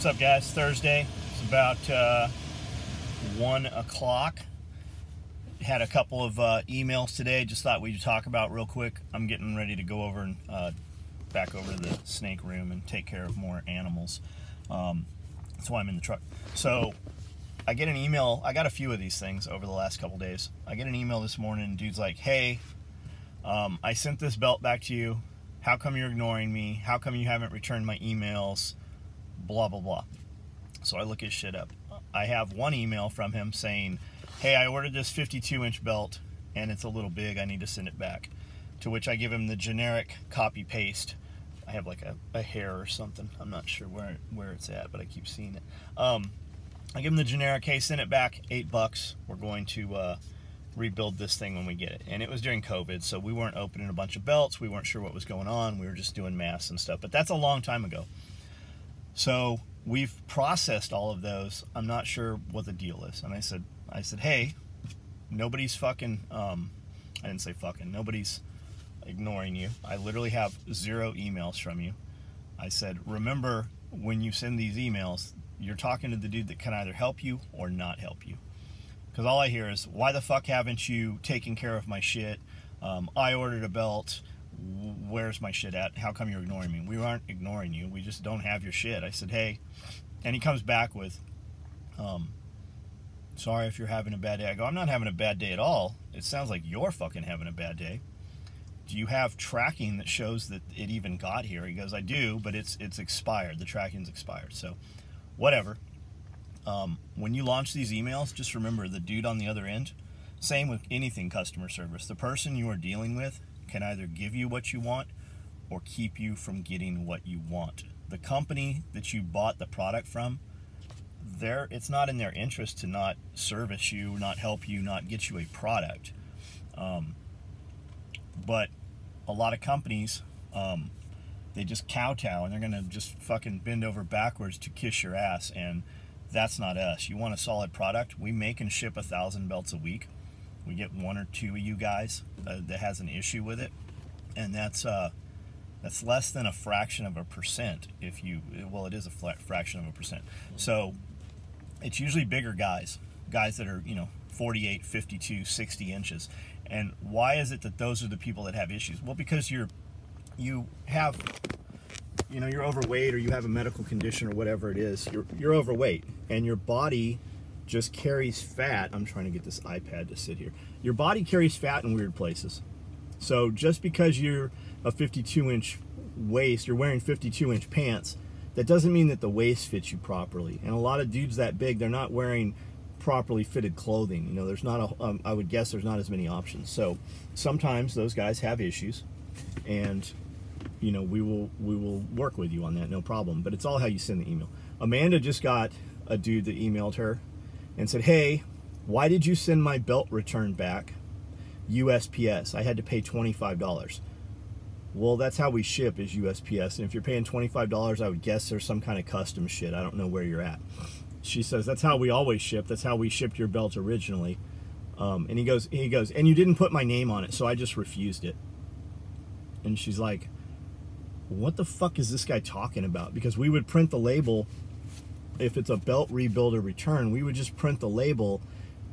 What's up, guys? Thursday. It's about 1 o'clock. Had a couple of emails today. Just thought we'd talk about real quick. I'm getting ready to go over and back over to the snake room and take care of more animals. That's why I'm in the truck. So I get an email. I got a few of these things over the last couple days. I get an email this morning, and dude's like, "Hey, I sent this belt back to you. How come you're ignoring me? How come you haven't returned my emails? Blah, blah, blah." So I look his shit up. I have one email from him saying, "Hey, I ordered this 52-inch belt, and it's a little big. I need to send it back." To which I give him the generic copy-paste. I have like a hair or something. I'm not sure where it's at, but I keep seeing it. I give him the generic, "Hey, send it back, $8. We're going to rebuild this thing when we get it." And it was during COVID, so we weren't opening a bunch of belts. We weren't sure what was going on. We were just doing masks and stuff. But that's a long time ago. So we've processed all of those. I'm not sure what the deal is. And I said, "Hey, nobody's fucking," I didn't say fucking, nobody's ignoring you. I literally have 0 emails from you. I said, "Remember, when you send these emails, you're talking to the dude that can either help you or not help you." Because all I hear is, "Why the fuck haven't you taken care of my shit? I ordered a belt. Where's my shit at? How come you're ignoring me?" We aren't ignoring you. We just don't have your shit. I said, "Hey," and he comes back with, "Sorry if you're having a bad day." I go, "I'm not having a bad day at all. It sounds like you're fucking having a bad day. Do you have tracking that shows that it even got here?" He goes, "I do, but it's expired. The tracking's expired." So, whatever. When you launch these emails, just remember the dude on the other end. Same with anything customer service. The person you are dealing with can either give you what you want or keep you from getting what you want. The company that you bought the product from, it's not in their interest to not service you, not help you, not get you a product. But a lot of companies, they just kowtow, and they're going to just fucking bend over backwards to kiss your ass, and that's not us. You want a solid product? We make and ship 1,000 belts a week. We get 1 or 2 of you guys that has an issue with it, and that's less than a fraction of a percent. Well, it is a fraction of a percent. So it's usually bigger guys that are 48, 52, 60 inches. And why is it that those are the people that have issues? Well, because you're overweight, or you have a medical condition, or whatever it is. You're overweight, and your body just carries fat. I'm trying to get this iPad to sit here. Your body carries fat in weird places. So just because you're a 52-inch waist, you're wearing 52-inch pants, that doesn't mean that the waist fits you properly. And a lot of dudes that big, they're not wearing properly fitted clothing. There's not I would guess there's not as many options. So sometimes those guys have issues, and we will work with you on that, no problem. But it's all how you send the email. Amanda just got a dude that emailed her and said, "Hey, why did you send my belt return back USPS? I had to pay $25. Well, that's how we ship, is USPS. And if you're paying $25, I would guess there's some kind of custom shit. I don't know where you're at. She says, "That's how we always ship. That's how we shipped your belt originally." And he goes, "And you didn't put my name on it, so I just refused it." And she's like, "What the fuck is this guy talking about?" Because we would print the label. If it's a belt rebuild or return, we would just print the label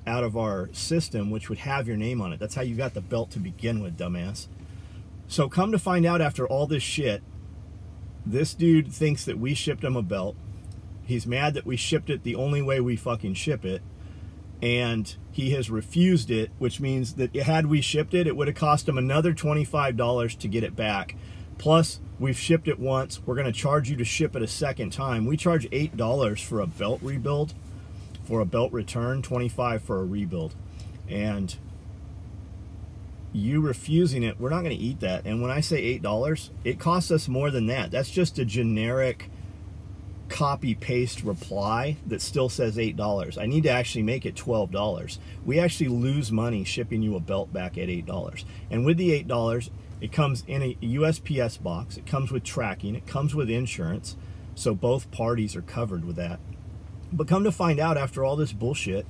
out of our system, which would have your name on it. That's how you got the belt to begin with, dumbass. So come to find out, after all this shit, this dude thinks that we shipped him a belt. He's mad that we shipped it the only way we fucking ship it. And he has refused it, which means that had we shipped it, it would have cost him another $25 to get it back. Plus, we've shipped it once. We're going to charge you to ship it a second time. We charge $8 for a belt rebuild, for a belt return, $25 for a rebuild. And you refusing it, we're not going to eat that. And when I say $8, it costs us more than that. That's just a generic copy-paste reply that still says $8. I need to actually make it $12. We actually lose money shipping you a belt back at $8. And with the $8, it comes in a USPS box. It comes with tracking. It comes with insurance. So both parties are covered with that. But come to find out, after all this bullshit,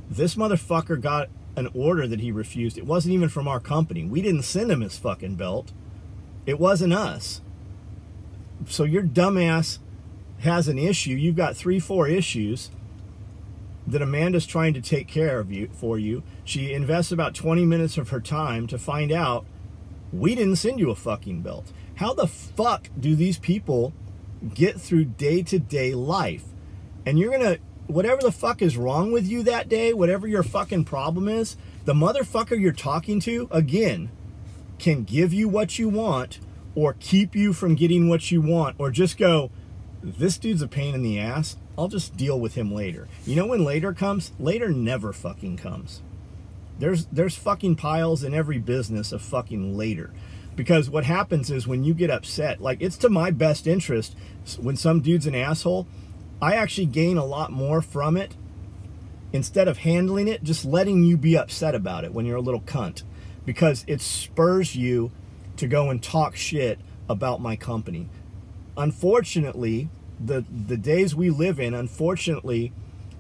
this motherfucker got an order that he refused. It wasn't even from our company. We didn't send him his fucking belt. It wasn't us. So your dumbass has an issue, you've got 3-4 issues that Amanda's trying to take care of for you. She invests about 20 minutes of her time to find out we didn't send you a fucking belt. How the fuck do these people get through day-to-day life? And you're gonna, whatever the fuck is wrong with you that day, whatever your fucking problem is, the motherfucker you're talking to, again, can give you what you want or keep you from getting what you want, or just go, this dude's a pain in the ass, I'll just deal with him later. You know when later comes? Later never fucking comes. There's fucking piles in every business of fucking later. Because what happens is when you get upset, like, it's to my best interest when some dude's an asshole, I actually gain a lot more from it instead of handling it, just letting you be upset about it when you're a little cunt. Because it spurs you to go and talk shit about my company. Unfortunately, the days we live in, unfortunately,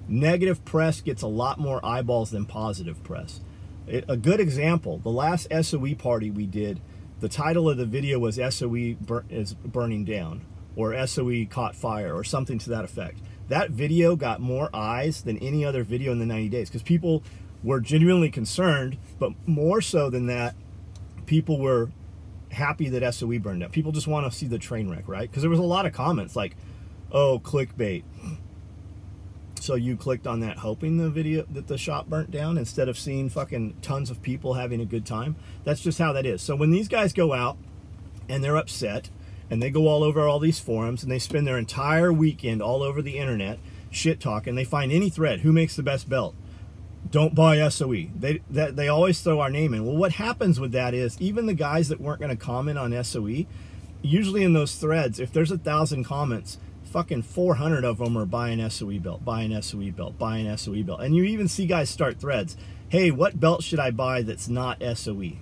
negative press gets a lot more eyeballs than positive press. A good example, the last S.O.E party we did, the title of the video was S.O.E is burning down, or S.O.E caught fire, or something to that effect. That video got more eyes than any other video in the 90 days, because people were genuinely concerned, but more so than that, people were happy that S.O.E burned down. People just want to see the train wreck, right? Because there was a lot of comments like, oh, clickbait. So you clicked on that hoping the video that the shop burnt down instead of seeing fucking tons of people having a good time. That's just how that is. So when these guys go out and they're upset and they go all over all these forums and they spend their entire weekend all over the internet shit talking, they find any thread, who makes the best belt? Don't buy S.O.E. They always throw our name in. Well, what happens with that is even the guys that weren't going to comment on S.O.E, usually in those threads, if there's 1,000 comments, fucking 400 of them are buying S.O.E belt, buying S.O.E belt, buying S.O.E belt. And you even see guys start threads. Hey, what belt should I buy that's not S.O.E?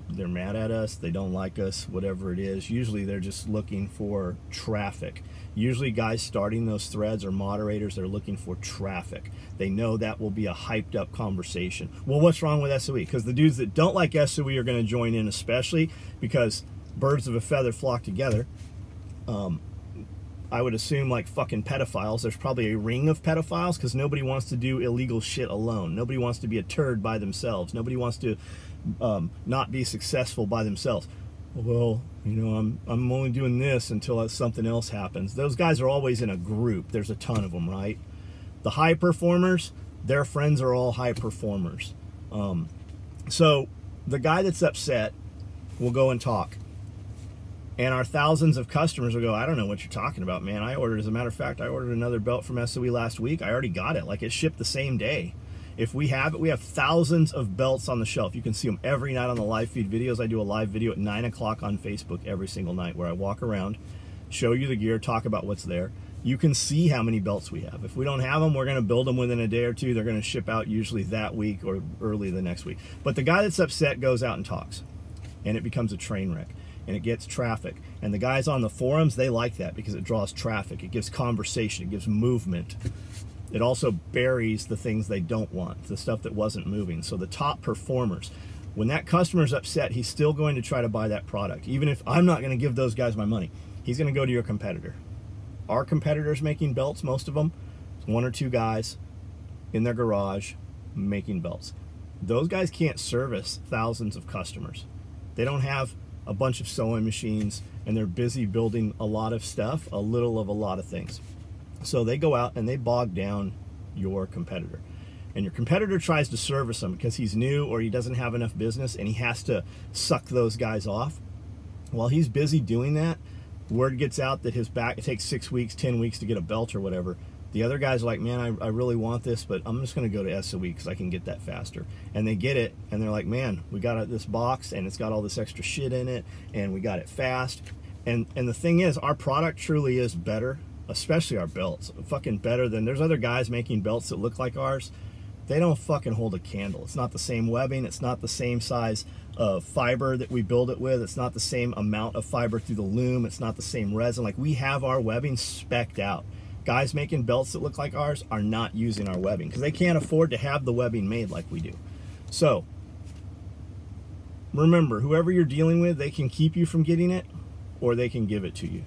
They're mad at us, they don't like us, whatever it is. Usually they're just looking for traffic. Usually guys starting those threads or moderators, they're looking for traffic. They know that will be a hyped up conversation. Well, what's wrong with S.O.E? Because the dudes that don't like S.O.E are going to join in, especially because birds of a feather flock together. I would assume like fucking pedophiles. There's probably a ring of pedophiles because nobody wants to do illegal shit alone. Nobody wants to be a turd by themselves. Nobody wants to not be successful by themselves. Well, you know, I'm only doing this until something else happens. Those guys are always in a group. There's a ton of them, right? The high performers, their friends are all high performers. So the guy that's upset will go and talk. And our thousands of customers will go, I don't know what you're talking about, man. I ordered, as a matter of fact, I ordered another belt from S.O.E last week. I already got it. Like, it shipped the same day. If we have it, we have thousands of belts on the shelf. You can see them every night on the live feed videos. I do a live video at 9 o'clock on Facebook every single night where I walk around, show you the gear, talk about what's there. You can see how many belts we have. If we don't have them, we're going to build them within a day or two. They're going to ship out usually that week or early the next week. But the guy that's upset goes out and talks, and it becomes a train wreck. And it gets traffic. And the guys on the forums, they like that because it draws traffic. It gives conversation. It gives movement. It also buries the things they don't want, the stuff that wasn't moving. So the top performers, when that customer's upset, he's still going to try to buy that product. Even if I'm not going to give those guys my money, he's going to go to your competitor. Our competitors making belts, most of them, one or two guys in their garage making belts. Those guys can't service thousands of customers. They don't have a bunch of sewing machines, and they're busy building a lot of stuff, a little of a lot of things. So they go out and they bog down your competitor. And your competitor tries to service them because he's new or he doesn't have enough business and he has to suck those guys off. While he's busy doing that, word gets out that his back, it takes 6 weeks, 10 weeks to get a belt or whatever. The other guys are like, man, I really want this, but I'm just going to go to S.O.E because I can get that faster. And they get it, and they're like, man, we got this box, and it's got all this extra shit in it, and we got it fast. And the thing is, our product truly is better, especially our belts. Fucking better than, there's other guys making belts that look like ours. They don't fucking hold a candle. It's not the same webbing. It's not the same size of fiber that we build it with. It's not the same amount of fiber through the loom. It's not the same resin. Like, we have our webbing spec'd out. Guys making belts that look like ours are not using our webbing because they can't afford to have the webbing made like we do. So remember, whoever you're dealing with, they can keep you from getting it or they can give it to you.